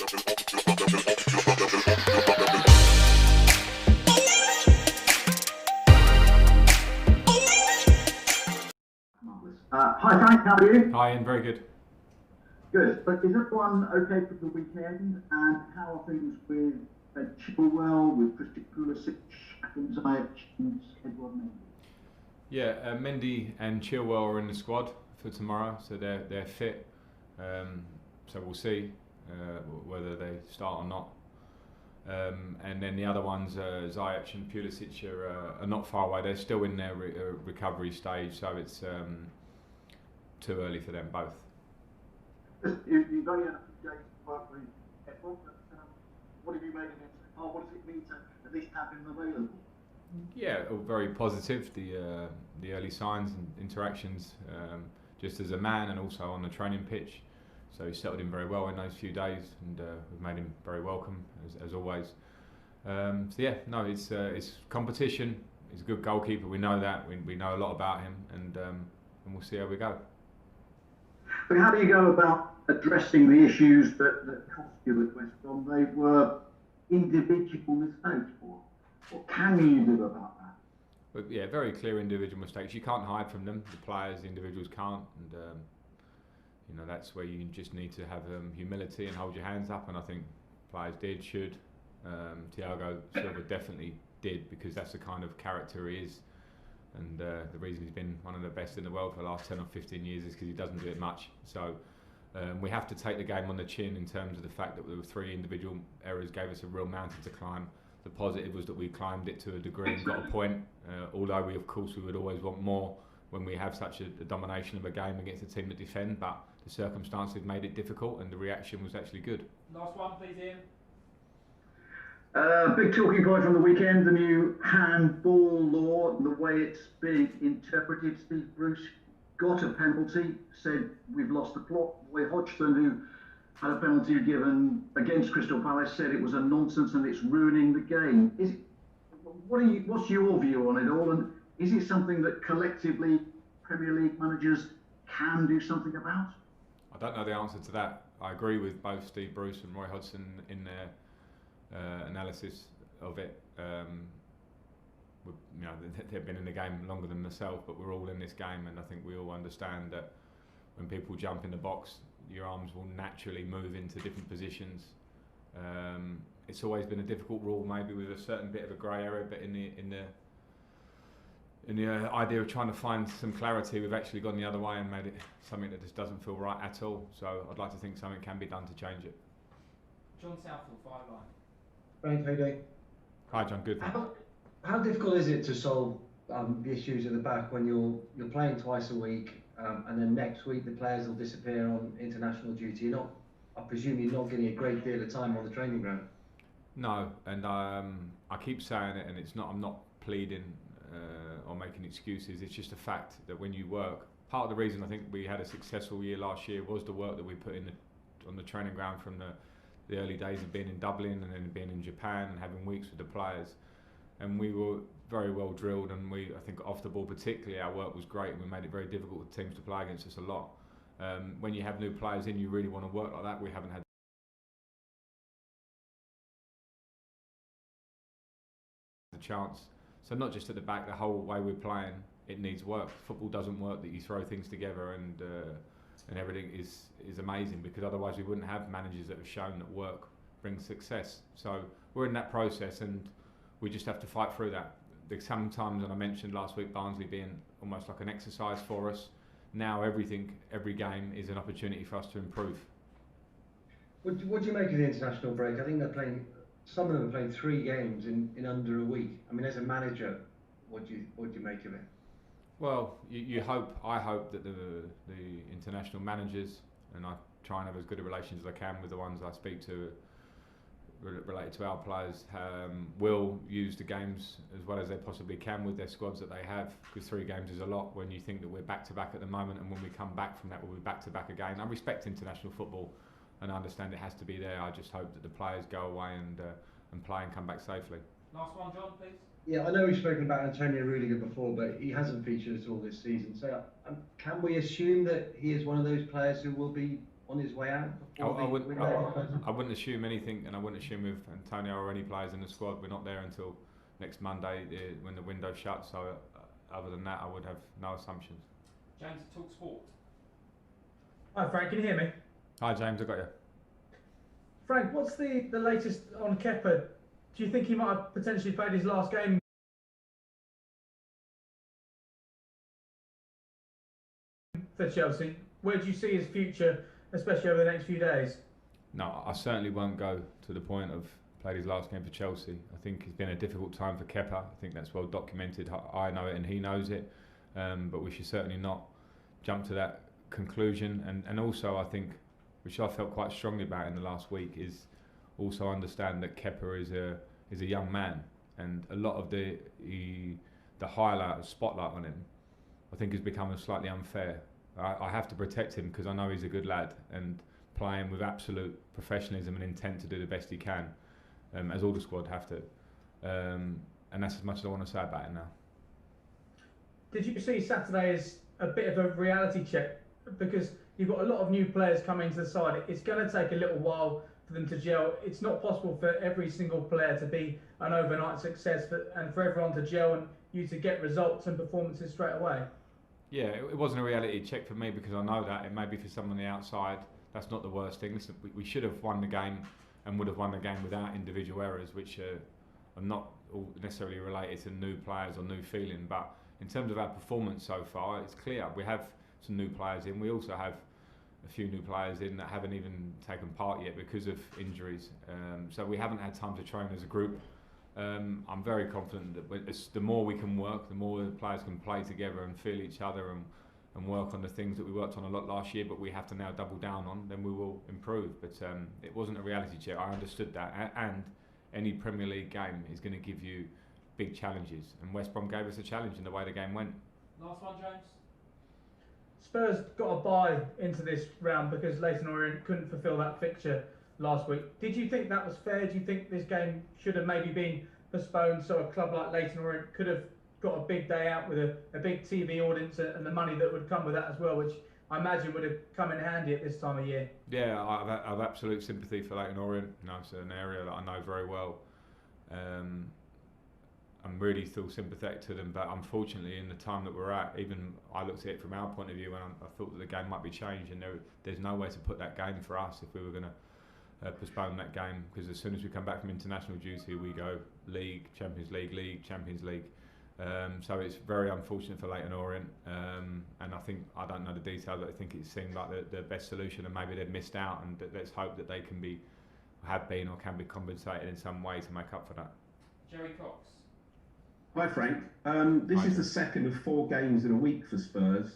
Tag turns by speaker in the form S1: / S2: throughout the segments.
S1: Hi Frank, how are you?
S2: Hi Ian, very good.
S1: Good, but is everyone okay for the weekend? And how are things with Chilwell, with Christian Pulisic, and Ziyech and Eduoard Mendy?
S2: Yeah, Mendy and Chilwell are in the squad for tomorrow, so they're fit. So we'll see whether they start or not. And then the other ones, Ziyech and Pulisic, are not far away. They're still in their recovery stage, so it's too early for them both.
S1: You've only had a few days to work with Eduoard, but what have you made of it so far? What does it mean to at least have him available?
S2: Yeah, very positive. The early signs and interactions, just as a man and also on the training pitch. So he settled in very well in those few days, and we've made him very welcome as always. So yeah, no, it's competition. He's a good goalkeeper. We know that. We know a lot about him, and we'll see how we go.
S1: But how do you go about addressing the issues that cost you at West Brom? They were individual mistakes. What can you do about that?
S2: But yeah, very clear individual mistakes. You can't hide from them. The players, the individuals can't, and you know that's where you just need to have humility and hold your hands up. And I think players should. Thiago Silva definitely did, because that's the kind of character he is. And the reason he's been one of the best in the world for the last 10 or 15 years is because he doesn't do it much. So we have to take the game on the chin in terms of the fact that there were 3 individual errors gave us a real mountain to climb. The positive was that we climbed it to a degree and got a point, although we would always want more when we have such a domination of a game against a team that defend, but the circumstances made it difficult and the reaction was actually good.
S3: Last one please, Ian.
S1: Big talking point from the weekend, the new handball law, the way it's being interpreted. Steve Bruce got a penalty, said we've lost the plot. Roy Hodgson, who had a penalty given against Crystal Palace, said it was a nonsense and it's ruining the game. What's your view on it all, and is it something that collectively Premier League managers can do something about?
S2: I don't know the answer to that. I agree with both Steve Bruce and Roy Hodgson in their analysis of it. You know, they've been in the game longer than myself, but we're all in this game, and I think we all understand that when people jump in the box, your arms will naturally move into different positions. It's always been a difficult rule, maybe with a certain bit of a grey area, but in the idea of trying to find some clarity, we've actually gone the other way and made it something that just doesn't feel right at all. So I'd like to think something can be done to change it.
S3: John Southall, 5 line.
S4: Frank, how you doing?
S2: Hi John, good.
S4: How difficult is it to solve the issues at the back when you're playing twice a week, and then next week the players will disappear on international duty? I presume you're not getting a great deal of time on the training ground.
S2: No, and I keep saying it, and I'm not pleading or making excuses. It's just a fact that when you work, part of the reason I think we had a successful year last year was the work that we put in on the training ground from the early days of being in Dublin and then being in Japan and having weeks with the players. And we were very well drilled, and I think off the ball particularly, our work was great, and we made it very difficult for teams to play against us a lot. When you have new players in, you really want to work like that. We haven't had the chance. So not just at the back, the whole way we're playing, it needs work. Football doesn't work that you throw things together and everything is amazing, because otherwise we wouldn't have managers that have shown that work brings success. So we're in that process, and we just have to fight through that. Sometimes, and I mentioned last week, Barnsley being almost like an exercise for us. Now every game is an opportunity for us to improve.
S4: What do you make of the international break? I think some of them are playing 3 games in under a week. I mean, as a manager, what do you make of it?
S2: Well, I hope that the international managers, and I try and have as good a relations as I can with the ones I speak to related to our players, will use the games as well as they possibly can with their squads that they have, because 3 games is a lot when you think that we're back to back at the moment, and when we come back from that we'll be back to back again. I respect international football and I understand it has to be there. I just hope that the players go away and play and come back safely.
S3: Last one, John, please.
S4: Yeah, I know we've spoken about Antonio Rudiger before, but he hasn't featured at all this season. So can we assume that he is one of those players who will be on his way out?
S2: I wouldn't assume anything, and I wouldn't assume with Antonio or any players in the squad. We're not there until next Monday when the window shuts. So other than that, I would have no assumptions.
S3: James, Talk Sport.
S5: Hi Frank, can you hear me?
S2: Hi James, I got you.
S5: Frank, what's the latest on Kepa? Do you think he might have potentially played his last game for Chelsea? Where do you see his future, especially over the next few days?
S2: No, I certainly won't go to the point of played his last game for Chelsea. I think it's been a difficult time for Kepa. I think that's well documented. I know it and he knows it. But we should certainly not jump to that conclusion. And also I think, which I felt quite strongly about in the last week, is also understand that Kepa is a young man, and a lot of the spotlight on him, I think, has become slightly unfair. I have to protect him because I know he's a good lad and playing with absolute professionalism and intent to do the best he can, as all the squad have to. And that's as much as I want to say about it now.
S5: Did you see Saturday as a bit of a reality check? Because you've got a lot of new players coming to the side. It's going to take a little while for them to gel. It's not possible for every single player to be an overnight success, and for everyone to gel and you to get results and performances straight away. Yeah,
S2: it wasn't a reality check for me because I know that it may be for someone on the outside. That's not the worst thing. Listen, we should have won the game and would have won the game without individual errors, which are not all necessarily related to new players or new feeling. But in terms of our performance so far, it's clear we have some new players in. We also have a few new players in that haven't even taken part yet because of injuries. So we haven't had time to train as a group. I'm very confident that the more we can work, the more the players can play together and feel each other and work on the things that we worked on a lot last year, but we have to now double down on, then we will improve. But it wasn't a reality check. I understood that. And any Premier League game is going to give you big challenges. And West Brom gave us a challenge in the way the game went.
S3: Last one, James.
S5: Spurs got a bye into this round because Leyton Orient couldn't fulfil that fixture last week. Did you think that was fair? Do you think this game should have maybe been postponed so a club like Leyton Orient could have got a big day out with a big TV audience and the money that would come with that as well, which I imagine would have come in handy at this time of year?
S2: Yeah, I've absolute sympathy for Leyton Orient. You know, it's an area that I know very well. I'm really still sympathetic to them, but unfortunately in the time that we're at, even I looked at it from our point of view and I thought that the game might be changed, and there's no way to put that game for us if we were going to postpone that game, because as soon as we come back from international duty we go League, Champions League, League, Champions League. So it's very unfortunate for Leyton Orient, and I don't know the details, but I think it seemed like the best solution, and maybe they've missed out, and let's hope that they can have been or can be compensated in some way to make up for that.
S3: Jerry Cox.
S6: Hi Frank, this is the second of 4 games in a week for Spurs,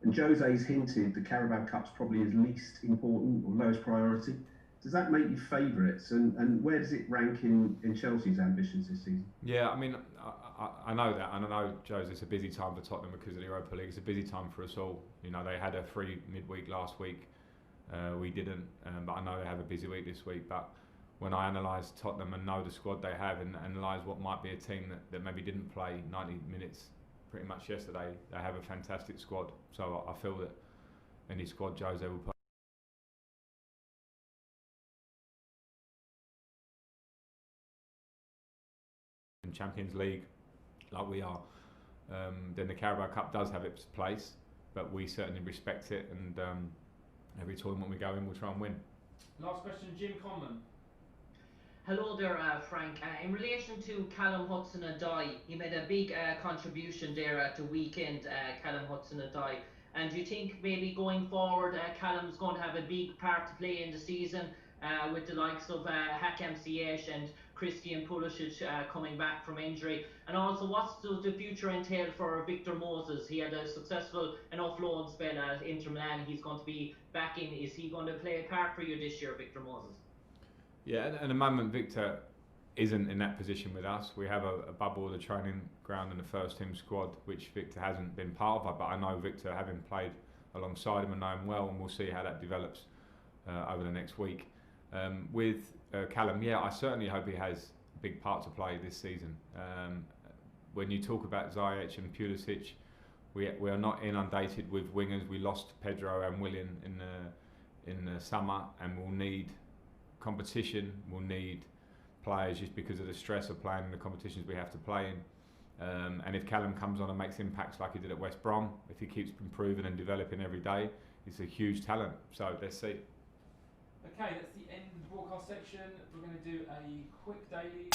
S6: and Jose's hinted the Carabao Cup's probably his least important or lowest priority. Does that make you favourites, and where does it rank in Chelsea's ambitions this season?
S2: Yeah, I mean, I know that, and I know, Jose, it's a busy time for Tottenham because of the Europa League. It's a busy time for us all. You know, they had a free midweek last week. We didn't, but I know they have a busy week this week. But when I analyse Tottenham and know the squad they have, and analyse what might be a team that maybe didn't play 90 minutes pretty much yesterday, they have a fantastic squad. So I feel that any squad Jose will put in Champions League like we are, then the Carabao Cup does have its place, but we certainly respect it, and every tournament we go in we'll try and win.
S3: Last question, Jim Conlon.
S7: Hello there, Frank. In relation to Callum Hudson-Odoi, he made a big contribution there at the weekend, Callum Hudson-Odoi. And do you think maybe going forward, Callum's going to have a big part to play in the season with the likes of Hakim Ziyech and Christian Pulisic coming back from injury? And also, what's the future entail for Victor Moses? He had a successful enough loan spell at Inter Milan. He's going to be back in. Is he going to play a part for you this year, Victor Moses?
S2: Yeah, at the moment Victor isn't in that position with us. We have a bubble of the training ground and the first team squad, which Victor hasn't been part of, but I know Victor, having played alongside him and know him well, and we'll see how that develops over the next week. With Callum, yeah, I certainly hope he has a big part to play this season. When you talk about Ziyech and Pulisic, we are not inundated with wingers. We lost Pedro and Willian in the summer, and we'll need competition. We'll need players just because of the stress of playing in the competitions we have to play in. And if Callum comes on and makes impacts like he did at West Brom, if he keeps improving and developing every day, he's a huge talent. So let's see.
S3: Okay, that's the end of the broadcast section. We're going to do a quick daily.